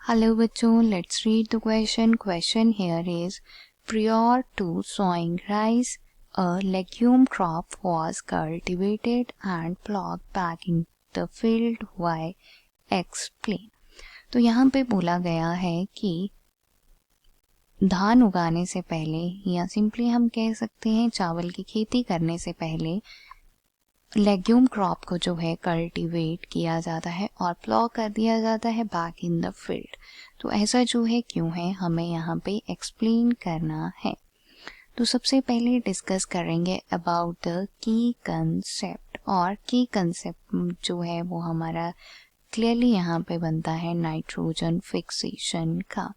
Hello बच्चों, let's read the question. Question here is prior to sowing rice, a legume crop was cultivated and ploughed back in the field. Why? Explain. तो यहाँ पे बोला गया है कि धान उगाने से पहले या सिंपली हम कह सकते हैं चावल की खेती करने से पहले लेग्यूम क्रॉप को जो है कल्टीवेट किया जाता है और प्लॉ कर दिया जाता है बैक इन द फील्ड. तो ऐसा जो है क्यों है हमें यहाँ पे एक्सप्लेन करना है. तो सबसे पहले डिस्कस करेंगे अबाउट द की कंसेप्ट. और की कंसेप्ट जो है वो हमारा क्लियरली यहाँ पे बनता है नाइट्रोजन फिक्सेशन का.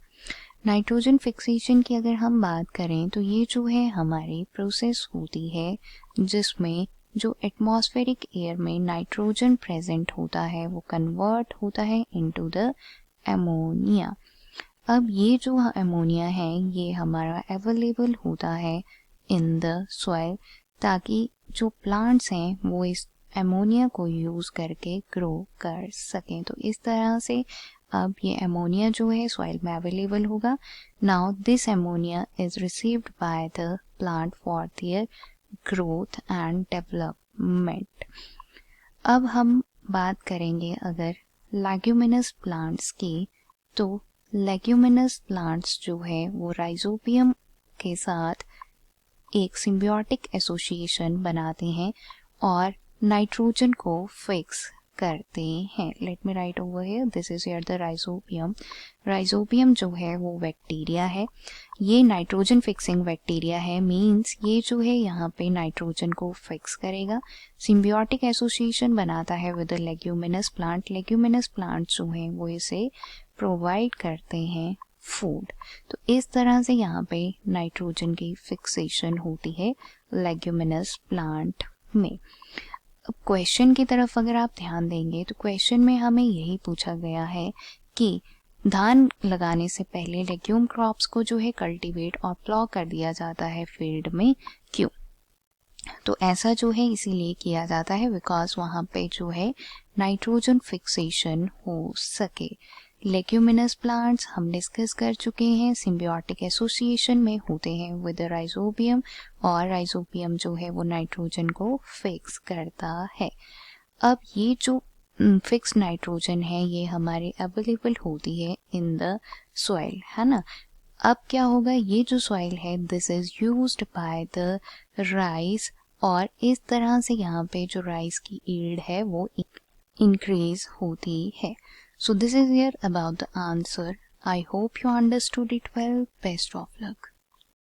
नाइट्रोजन फिक्सेशन की अगर हम बात करें तो ये जो है हमारी प्रोसेस होती है जिसमें जो एटमॉस्फेरिक एयर में नाइट्रोजन प्रेजेंट होता है वो कन्वर्ट होता है इनटू द एमोनिया. अब ये जो एमोनिया है ये हमारा अवेलेबल होता है इन द सॉइल ताकि जो प्लांट्स हैं वो इस एमोनिया को यूज करके ग्रो कर सकें. तो इस तरह से अब ये एमोनिया जो है सॉइल में अवेलेबल होगा. Now this ammonia is received by the plant for their growth and development. अब हम बात करेंगे अगर लेग्यूमिनस प्लांट्स की. तो लेग्यूमिनस प्लांट्स जो है वो राइजोबियम के साथ एक सिम्बियोटिक एसोसिएशन बनाते हैं और नाइट्रोजन को फिक्स करते हैं. Let me right over here, this is here the rhizobium. Rhizobium जो है वो बैक्टीरिया है. ये नाइट्रोजन फिक्सिंग बैक्टीरिया है. मींस ये जो है यहाँ पे नाइट्रोजन को फिक्स करेगा. सिम्बियोटिक एसोसिएशन बनाता है with the leguminous plant. Leguminous plant जो है वो इसे प्रोवाइड करते हैं फूड. तो इस तरह से यहाँ पे नाइट्रोजन की फिक्सेशन होती है लेग्यूमिनस प्लांट में. अब क्वेश्चन की तरफ अगर आप ध्यान देंगे तो क्वेश्चन में हमें यही पूछा गया है कि धान लगाने से पहले लेग्यूम क्रॉप्स को जो है कल्टीवेट और प्लॉ कर दिया जाता है फील्ड में. क्यों? तो ऐसा जो है इसीलिए किया जाता है बिकॉज वहाँ पे जो है नाइट्रोजन फिक्सेशन हो सके. लेग्यूमिनस प्लांट्स हम डिस्कस कर चुके हैं सिम्बियोटिक एसोसिएशन में होते हैं विद राइजोबियम और राइजोबियम जो है वो नाइट्रोजन को फिक्स करता है. अब ये जो फिक्स नाइट्रोजन है ये हमारे अवेलेबल होती है इन द सॉइल, है ना. अब क्या होगा, ये जो सॉइल है this is used by the rice और इस तरह से यहाँ पे जो राइस की यील्ड है वो इंक्रीज होती है. So this is here about the answer. I hope you understood it well. Best of luck.